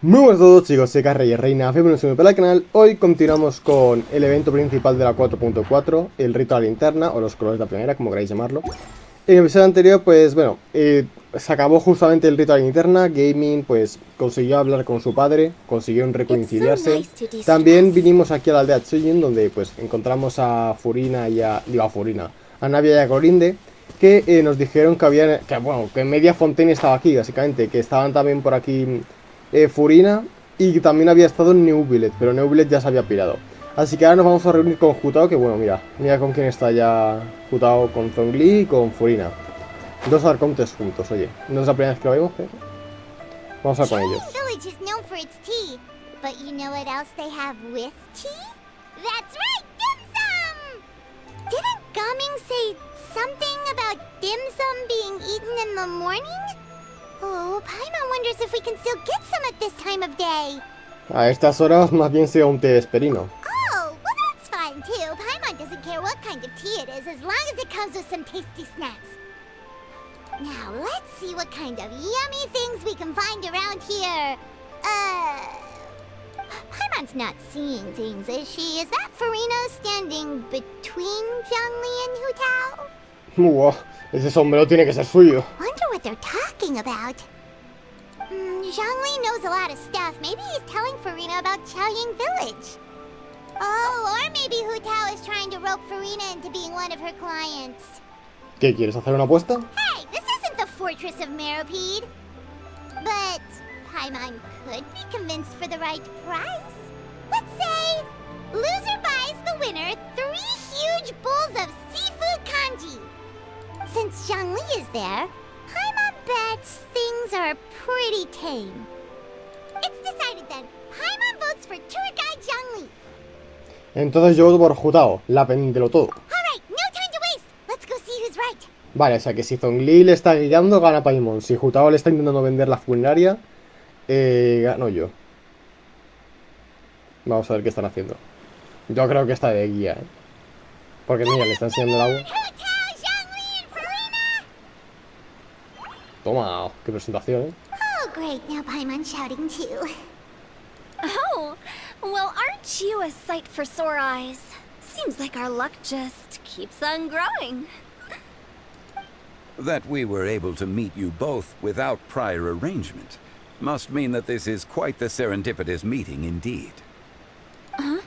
Muy buenas a todos chicos, soy Rey Reina, bienvenidos para el canal. Hoy continuamos con el evento principal de la 4.4, el Rito de la Linterna, o los colores de la primera, como queráis llamarlo. En el episodio anterior, pues bueno, se acabó justamente el Rito de la Linterna. Gaming pues consiguió hablar con su padre, consiguieron reconciliarse. También vinimos aquí a la aldea Chujin, donde pues encontramos a Furina y a Navia y a Corinde, que nos dijeron que había, que media Fontaine estaba aquí, básicamente, que estaban también por aquí Furina, y también había estado en New Village, pero New Village ya se había pirado. Así que ahora nos vamos a reunir con Jutao, que bueno, mira con quién está ya Jutao, con Zhongli y con Furina. Dos arcontes juntos, oye. No es la primera vez que lo vemos, pero vamos a con ellos. Village is known for its tea, but you know what else they have with tea? That's right, dim sum! Didn't Gaming say something about dim sum being eaten in the morning? Oh, Paimon wonders if we can still get some at this time of day. A estas horas más bien sea un té esperino. Oh, well that's fine too. Paimon doesn't care what kind of tea it is as long as it comes with some tasty snacks. Now let's see what kind of yummy things we can find around here. Paimon's not seeing things, is she? Is that Furina standing between Zhongli and Hutao? Wow, ese sombrero tiene que ser suyo. Wonder what they're talking about. Zhongli knows a lot of stuff. Maybe he's telling Furina about Chaoying Village. Oh, or maybe Hutao is trying to rope Furina into being one of her clients. ¿Qué quieres hacer una apuesta? Hey, this isn't the Fortress of Meropide. But Paimon could be convinced for the right price. Let's say loser buys the winner 3 huge bowls of seafood kanji. Since Zhongli is there, Paimon bets things are pretty tame. It's decided then. Paimon votes for tour guide Zhongli. Entonces yo voto por Jutao, la pendiente todo. Alright, no time to waste. Let's go see who's right. Vale, o sea que si Zhongli le está guiando, gana Paimon. Si Jutao le está intentando vender la funeraria, gano yo. Vamos a ver qué están haciendo. Yo creo que está de guía, ¿eh? Porque mira, le está enseñando el agua. Toma, qué presentación, ¿eh? Oh, great. Now Paimon shouting too. Oh, well, aren't you a sight for sore eyes? Seems like our luck just keeps on growing. That we were able to meet you both without prior arrangement must mean that this is quite the serendipitous meeting indeed. Huh?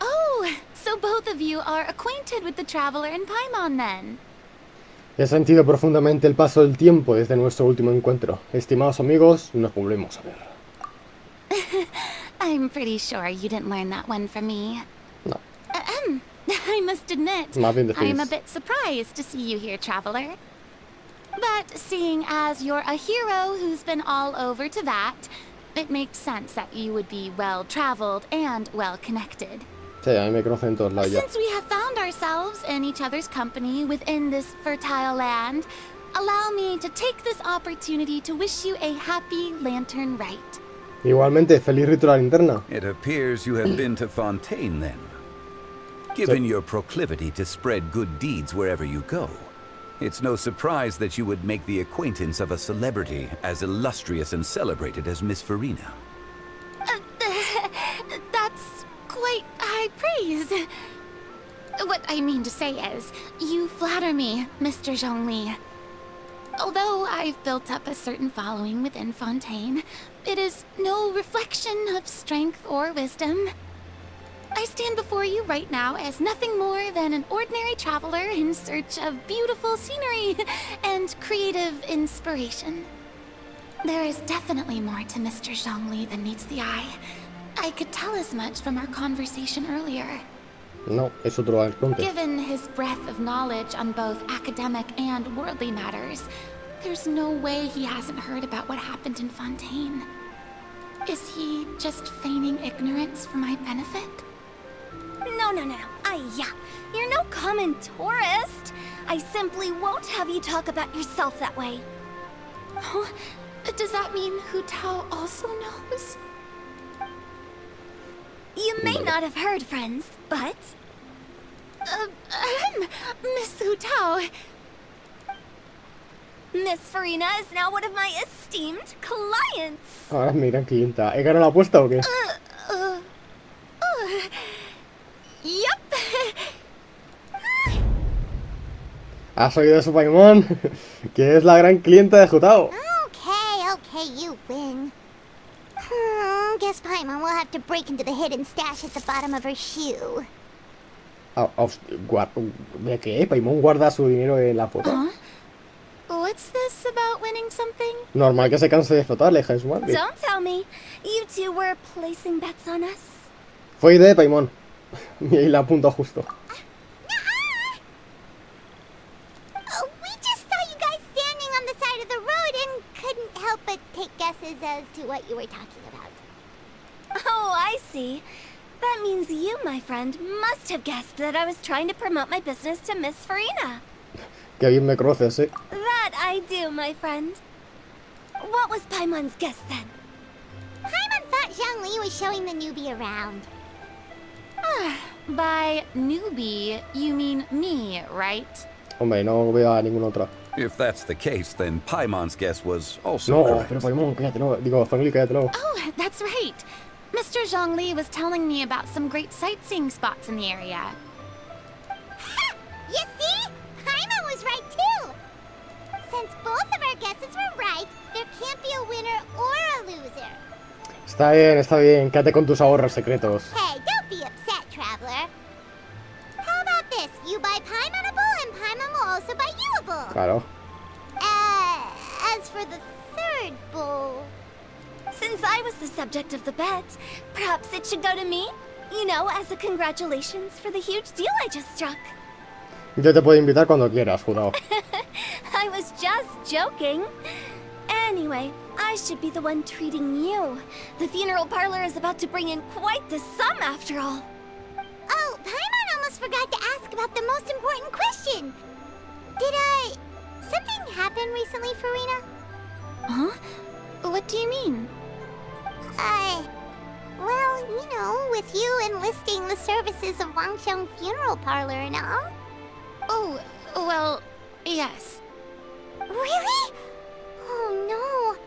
Oh, so both of you are acquainted with the traveler in Paimon then? He sentido profundamente el paso del tiempo desde nuestro último encuentro. Estimados amigos, nos volvemos a ver. I'm pretty sure you didn't learn that one from me. No. I must admit, I'm a bit surprised to see you here, traveler. But seeing as you're a hero who's been all over to that, it makes sense that you would be well-traveled and well-connected. Sí, a mí me conocen en todos lados ya. Since we have found ourselves in each other's company within this fertile land, allow me to take this opportunity to wish you a happy lantern rite. Igualmente, feliz Rito de la Linterna. It appears you have been to Fontaine then. Given your proclivity to spread good deeds wherever you go, it's no surprise that you would make the acquaintance of a celebrity as illustrious and celebrated as Miss Furina. That's quite high praise. What I mean to say is, you flatter me, Mr. Zhongli. Although I've built up a certain following within Fontaine, it is no reflection of strength or wisdom. I stand before you right now as nothing more than an ordinary traveler in search of beautiful scenery and creative inspiration. There is definitely more to Mr. Zhongli than meets the eye. I could tell as much from our conversation earlier. No, es otro arconte. Given his breadth of knowledge on both academic and worldly matters, there's no way he hasn't heard about what happened in Fontaine. Is he just feigning ignorance for my benefit? No. You're no common tourist. I simply won't have you talk about yourself that way. Oh, does that mean Hutao also knows? You may not have heard, friends, but... Miss Hutao... Miss Furina is now one of my esteemed clients. Ahora es mi gran clienta. ¿He ganado la apuesta o qué? Yep. ¿Has oído eso, Paimon? Que es la gran clienta de Jutao. Okay, you win. Guess Paimon will have to break into the hidden stash at the bottom of her shoe. ¿De qué? ¿Paimon guarda su dinero en la foto? What's this about winning something? Normal que se canse de flotar, le hija de su madre. Don't tell me. You two were placing bets on us. Fue idea de Paimon. Y ahí la apunto justo. We just saw you guys standing on the side of the road and couldn't help but take guesses as to what you were talking about. Oh, I see. That means you, my friend, must have guessed that I was trying to promote my business to Miss Furina. Que bien me conoces, ¿eh? That I do, my friend. What was Paimon's guess then? Paimon thought Zhongli was showing the newbie around. By newbie, you mean me, right? Hombre, no veo a ninguna otra. If that's the case, then Paimon's guess was also No, correct. pero Paimon, cállatelo. Digo, Zhongli, cállatelo. Oh, that's right. Mr. Zhongli was telling me about some great sightseeing spots in the area. You see? Paimon was right too. Since both of our guesses were right, there can't be a winner or a loser. Está bien. Quédate con tus ahorros secretos. Hey, don't be upset, traveler. How about this? You buy Paimon a bowl, and Paimon will also buy you a bowl. Claro. As for the third bowl... Since I was the subject of the bet, perhaps it should go to me? You know, as a congratulations for the huge deal I just struck. Yo te puedo invitar cuando quieras, Jutao. I was just joking. Anyway, I should be the one treating you. The funeral parlor is about to bring in quite the sum after all. Oh, Paimon almost forgot to ask about the most important question. Did, something happen recently, Furina? Huh? What do you mean? Well, you know, with you enlisting the services of Wangsheng Funeral Parlor and all. Oh, well, yes. Really? Oh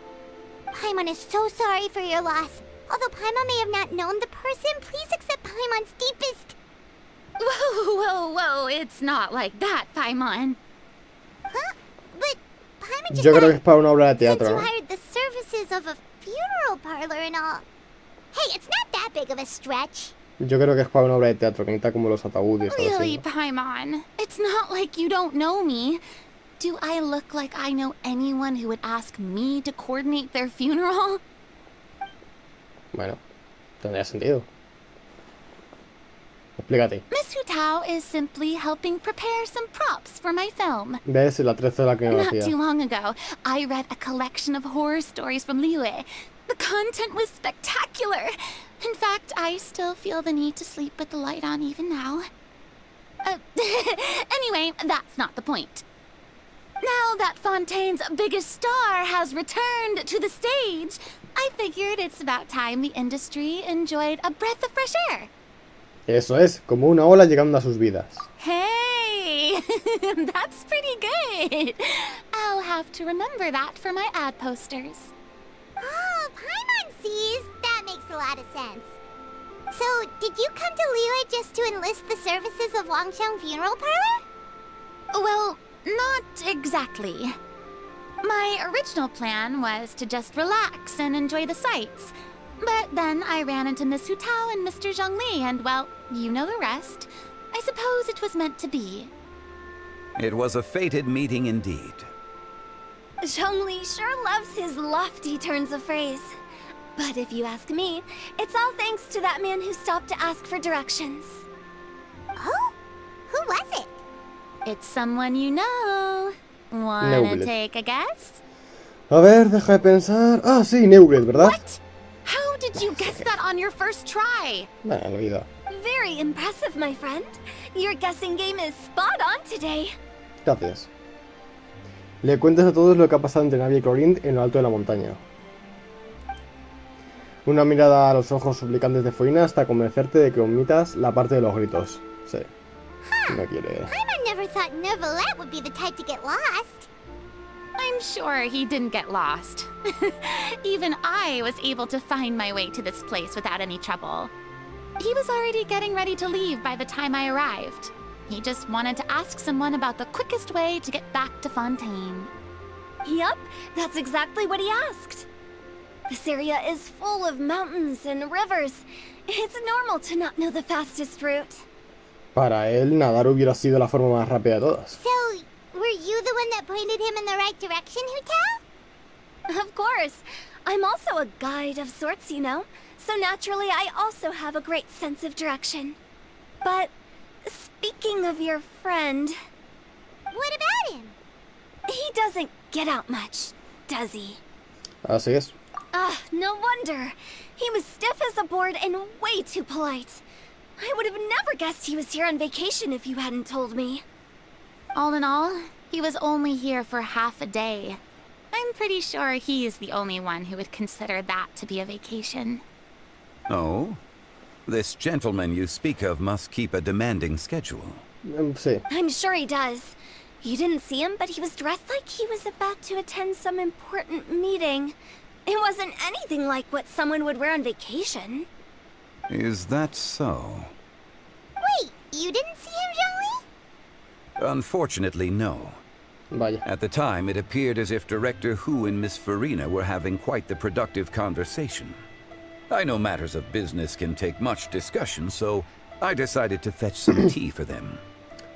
no. Paimon is so sorry for your loss. Although Paimon may have not known the person, please accept Paimon's deepest... Whoa, it's not like that, Paimon. Huh? But Paimon just Yo creo que es thought, para una obra de since teatro, you ¿no? hired the services of a funeral parlor and all... Hey, it's not that big of a stretch. Yo creo que es para una obra de teatro, que necesita como los ataúdes. o algo Really, así, Paimon? It's not like you don't know me. Do I look like I know anyone who would ask me to coordinate their funeral? ¿no? Bueno, tendría sentido. Explícate. Miss Hutao is simply helping prepare some props for my film. ¿Ves? La 13 de la que me Not too hacía. long ago, I read a collection of horror stories from Liyue. The content was spectacular. In fact, I still feel the need to sleep with the light on even now. Anyway, that's not the point. Now that Fontaine's biggest star has returned to the stage, I figured it's about time the industry enjoyed a breath of fresh air. Eso es, como una ola llegando a sus vidas. Hey, that's pretty good. I'll have to remember that for my ad posters. Oh, Paimon sees. That makes a lot of sense. So, did you come to Liyue just to enlist the services of Wangsheng Funeral Parlor? Well, not exactly. My original plan was to just relax and enjoy the sights. But then I ran into Miss Hutao and Mr. Zhongli, and well, you know the rest. I suppose it was meant to be. It was a fated meeting indeed. Zhongli sure loves his lofty turns of phrase. But if you ask me, it's all thanks to that man who stopped to ask for directions. Oh? Who was it? It's someone you know. Wanna Neubled. take a guess? A ver, deja de pensar. Ah, sí, Neubled, ¿verdad? What? How did you guess that on your first try? Bueno, lo he oído. Very impressive, my friend. Your guessing game is spot on today. Gracias. Le cuentas a todos lo que ha pasado entre Navi y Clorinth en lo alto de la montaña. Una mirada a los ojos suplicantes de Furina hasta convencerte de que omitas la parte de los gritos. Sí. No quiere. Paimon never thought Neuvillette would be the type to get lost. I I'm sure he didn't get lost. Even I was able to find my way to this place without any trouble. He was already getting ready to leave by the time I arrived. He just wanted to ask someone about the quickest way to get back to Fontaine. Yup, that's exactly what he asked. This area is full of mountains and rivers. It's normal to not know the fastest route. Para él, nadar hubiera sido la forma más rápida de todas. So, were you the one that pointed him in the right direction, Hutao? Of course. I'm also a guide of sorts, you know. So naturally, I also have a great sense of direction. But speaking of your friend... What about him? He doesn't get out much, does he? Así es. No wonder. He was stiff as a board and way too polite. I would have never guessed he was here on vacation if you hadn't told me. All in all, he was only here for half a day. I'm pretty sure he is the only one who would consider that to be a vacation. Oh? This gentleman you speak of must keep a demanding schedule. Sí. I'm sure he does. You didn't see him, but he was dressed like he was about to attend some important meeting. It wasn't anything like what someone would wear on vacation. Is that so? Wait, you didn't see him, Zhongli? Unfortunately, no. Vaya. At the time, it appeared as if Director Hu and Miss Furina were having quite the productive conversation. I know matters of business can take much discussion, so I decided to fetch some tea for them.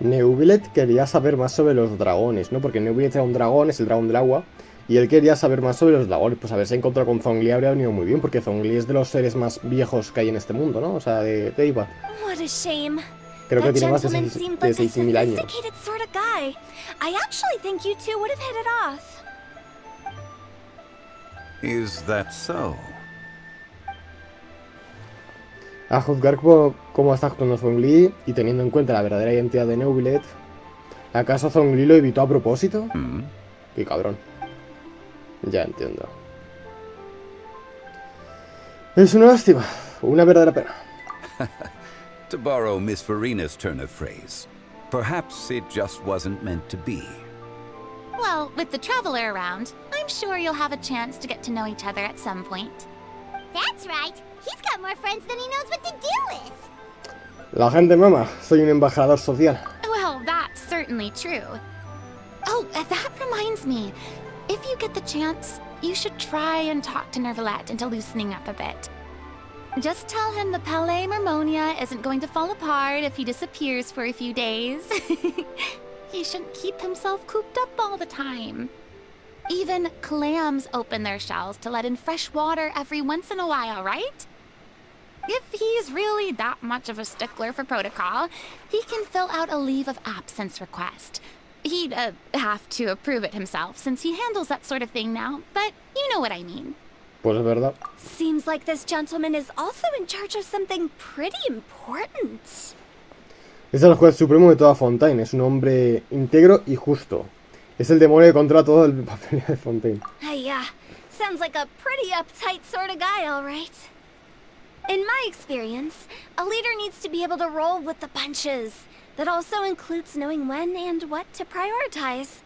Neuvillet quería saber más sobre los dragones, ¿no? Porque Neuvillet era un dragón, es el dragón del agua, y él quería saber más sobre los dragones. Pues haberse encontrado con Zhongli habría venido muy bien, porque Zhongli es de los seres más viejos que hay en este mundo, ¿no? O sea, de Iba. What a shame. Creo que That tiene más de gentleman seemed like a 6.000 años. sophisticated sort of guy. I actually think you two would have hit it off. Is that so? A juzgar cómo está actuando Zhongli y teniendo en cuenta la verdadera identidad de Neuvillet, ¿acaso Zhongli lo evitó a propósito? Qué cabrón. Ya entiendo. Es una lástima, una verdadera pena. To borrow Miss Furina's turn of phrase, perhaps it just wasn't meant to be. Well, with the traveler around, I'm sure you'll have a chance to get to know each other at some point. That's right. He's got more friends than he knows what to do with. La gente mama, soy un embajador social. Well, that's certainly true. Oh, that reminds me. If you get the chance, you should try and talk to Nervalette into loosening up a bit. Just tell him the Palais Mermonia isn't going to fall apart if he disappears for a few days. He shouldn't keep himself cooped up all the time. Even clams open their shells to let in fresh water every once in a while, right? If he's really that much of a stickler for protocol, he can fill out a leave of absence request. He'd have to approve it himself since he handles that sort of thing now, but you know what I mean. Pues es verdad. Seems like this gentleman is also in charge of something pretty important. Es el juez supremo de toda Fontaine, es un hombre íntegro y justo. Es el demonio que controla todo el papel de Fontaine. Yeah, sounds like a pretty uptight sort of guy, all right. In my experience, a leader needs to be able to roll with the punches. That also includes knowing when and what to prioritize.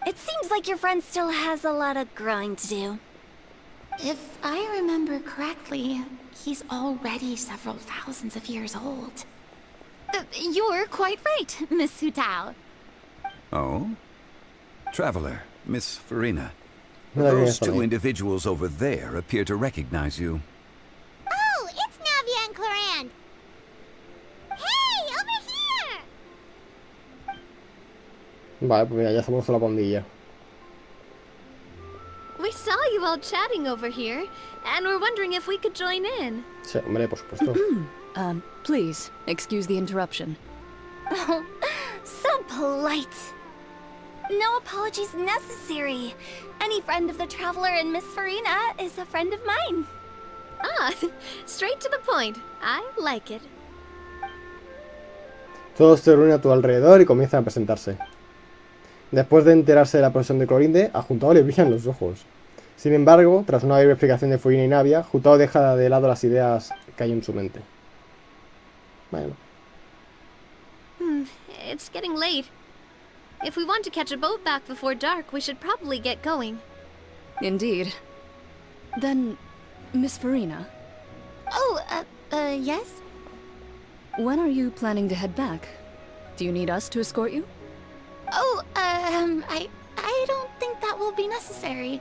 It seems like your friend still has a lot of growing to do. If I remember correctly, he's already several thousands of years old. You're quite right, Miss Hutao. Oh? Traveler, Miss Furina. Mira que Those está two bien. individuals over there appear to recognize you. Oh, it's Navia and Clorand. Hey, over here! Vale, pues mira, ya somos la pandilla. We saw you all chatting over here, and we're wondering if we could join in. Sí, hombre, por supuesto. Please, excuse the interruption. Oh, so polite. No apologies necessary. Any friend of the traveler and Miss Furina is a friend of mine. Straight to the point. I like it. Todos se reúnen a tu alrededor y comienzan a presentarse. Después de enterarse de la profesión de Clorinde, a Jutao le brillan los ojos. Sin embargo, tras una breve explicación de Furina y Navia, Jutao deja de lado las ideas que hay en su mente. Bueno. It's getting late. If we want to catch a boat back before dark, we should probably get going. Indeed. Then, Miss Furina, Oh, yes? when are you planning to head back? Do you need us to escort you? Oh, I don't think that will be necessary.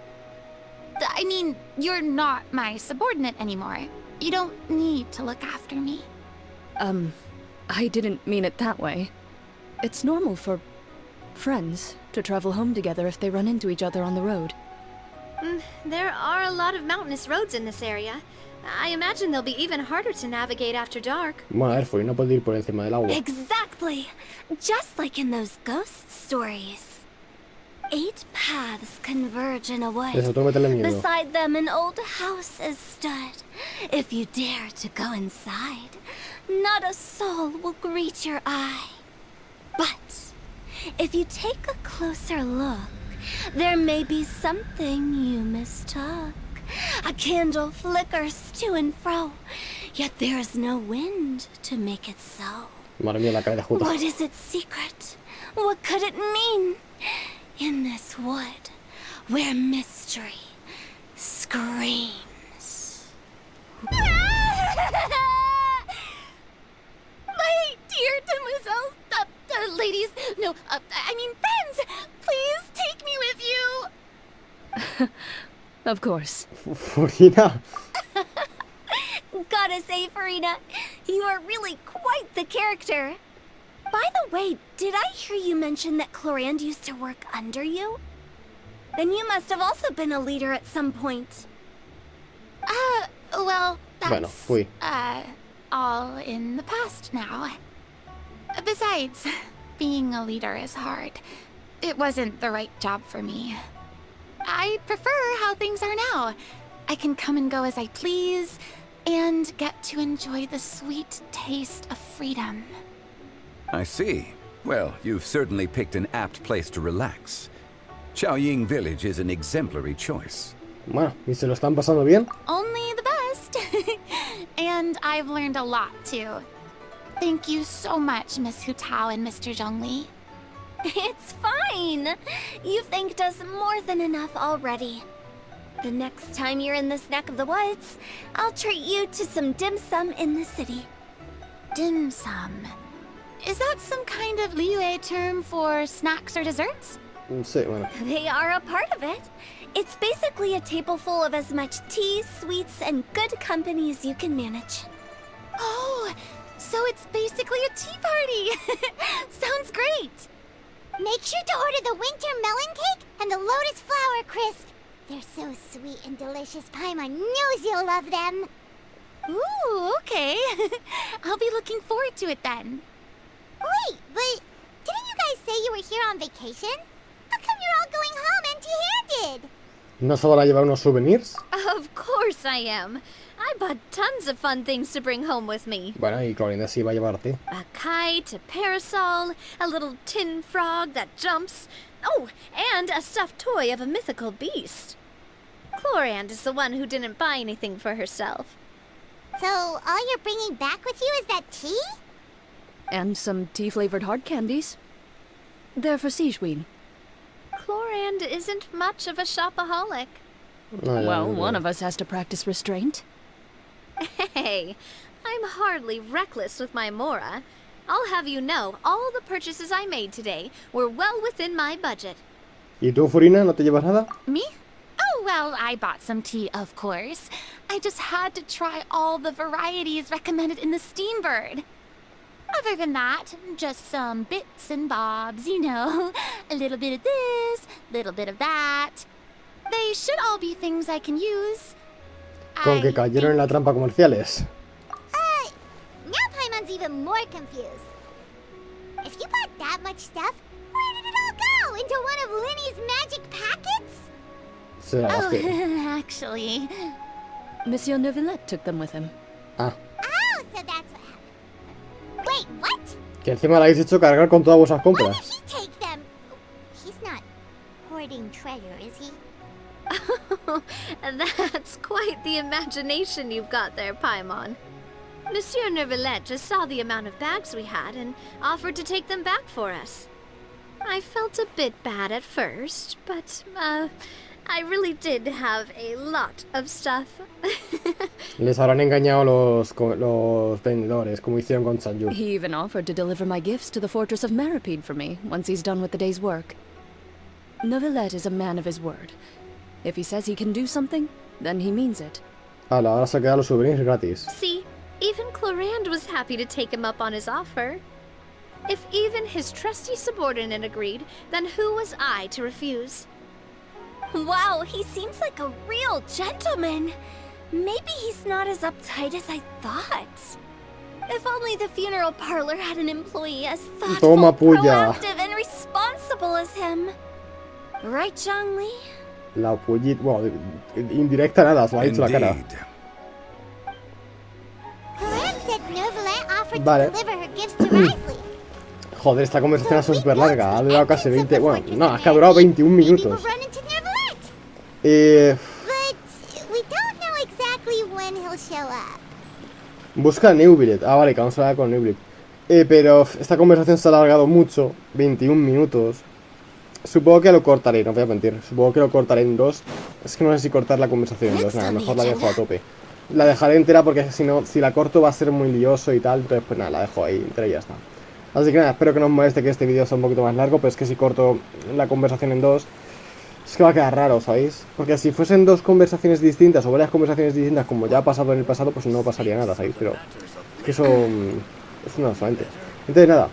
I mean, you're not my subordinate anymore. You don't need to look after me. I didn't mean it that way. It's normal for friends to travel home together if they run into each other on the road. There are a lot of mountainous roads in this area. I imagine they'll be even harder to navigate after dark. Bueno, a ver, Furina puede ir por encima del agua. Exactly! Just like in those ghost stories. 8 paths converge in a wood. Eso, tengo que meterle miedo. Beside them an old house is stood. If you dare to go inside, not a soul will greet your eye. But if you take a closer look, there may be something you mistook. A candle flickers to and fro, yet there is no wind to make it so. Madre mía, la cara de Juta. What is its secret? What could it mean? In this wood, where mystery screams. My dear demoiselles, ladies, no, I mean friends, please take me with you. Of course. Furina. Gotta say, Furina, you are really quite the character. By the way, did I hear you mention that Clorand used to work under you? Then you must have also been a leader at some point. Well, Bueno, that's, fui. all in the past now. Besides, being a leader is hard. It wasn't the right job for me. I prefer how things are now. I can come and go as I please, and get to enjoy the sweet taste of freedom. I see. Well, you've certainly picked an apt place to relax. Chaoying Village is an exemplary choice. Bueno, ¿y se lo están pasando bien? Only the best. And I've learned a lot, too. Thank you so much, Miss Hu Tao and Mr. Zhongli. It's fine. You've thanked us more than enough already. The next time you're in this neck of the woods, I'll treat you to some dim sum in the city. Dim sum. Is that some kind of Liyue term for snacks or desserts? Sí, bueno. They are a part of it. It's basically a table full of as much tea, sweets, and good company as you can manage. Oh, so it's basically a tea party. Sounds great. Make sure to order the winter melon cake and the lotus flower crisp. They're so sweet and delicious. Paimon knows you'll love them. Ooh, okay. I'll be looking forward to it then. Wait, but didn't you guys say you were here on vacation? How come you're all going home empty-handed? ¿No se van a llevar unos souvenirs? Of course I am. I bought tons of fun things to bring home with me. Bueno, y Clorinda sí va a llevarte. A kite, a parasol, a little tin frog that jumps. Oh, and a stuffed toy of a mythical beast. Clorand is the one who didn't buy anything for herself. So all you're bringing back with you is that tea? And some tea-flavored hard candies. They're for Sigewin. Clorand isn't much of a shopaholic. No, ya, Well, ya, ya. one of us has to practice restraint. Hey, I'm hardly reckless with my Mora. I'll have you know, all the purchases I made today were well within my budget. ¿Y tú, Furina, no te llevas nada? Me? Oh, well, I bought some tea, of course. I just had to try all the varieties recommended in the Steambird. Other than that, just some bits and bobs, you know. A little bit of this, little bit of that. They should all be things I can use. Con que cayeron en la trampa comerciales. Now Paimon's even more confused. If you bought that much stuff, where did it all go? Into one of Linny's magic packets? Será que... Oh, actually, Monsieur Neuvillette took them with him. Ah, Oh, so that's what happened. Wait, what? que encima la habéis hecho cargar con todas vuestras Why did compras. he take them? He's not hoarding treasure, is he? That's quite the imagination you've got there, Paimon. Monsieur Neuvillette just saw the amount of bags we had and offered to take them back for us. I felt a bit bad at first, but, I really did have a lot of stuff. Les habrán engañado los vendedores, como hicieron con Sanju. He even offered to deliver my gifts to the fortress of Maripede for me once he's done with the day's work. Neuvillette is a man of his word. If he says he can do something, then he means it. Ahora se quedan los souvenirs gratis. See, even Clorand was happy to take him up on his offer. If even his trusty subordinate agreed, then who was I to refuse? Wow, he seems like a real gentleman. Maybe he's not as uptight as I thought. If only the funeral parlor had an employee as thoughtful, Toma puya. proactive, and responsible as him. Right, Zhongli? La pollita, bueno, indirecta nada, se lo ha dicho la cara. Indeed. Clorand said Neuvillette offered Vale. to deliver her gifts to Risley. Joder, esta conversación ha sido súper larga, ha durado casi 20, bueno, no, es que ha durado 21 minutos. Maybe we'll run into Neuvillette. Eh, But we don't know exactly when he'll show up. busca a Neuvillette, ah vale, que vamos a hablar con Neuvillette. Pero esta conversación se ha alargado mucho, 21 minutos. Supongo que lo cortaré, no voy a mentir, supongo que lo cortaré en 2. Es que no sé si cortar la conversación en 2, nada, mejor la dejo a tope. La dejaré entera porque si no, si la corto va a ser muy lioso y tal, entonces pues nada, la dejo ahí entera y ya está. Así que nada, espero que no os moleste que este vídeo sea un poquito más largo, pero es que si corto la conversación en 2, es que va a quedar raro, ¿sabéis? Porque si fuesen 2 conversaciones distintas o varias conversaciones distintas como ya ha pasado en el pasado, pues no pasaría nada, ¿sabéis? Pero es que eso es una solamente. Entonces nada,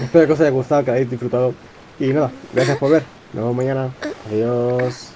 espero que os haya gustado, que hayáis disfrutado. Y nada, gracias por ver. Nos vemos mañana. Adiós.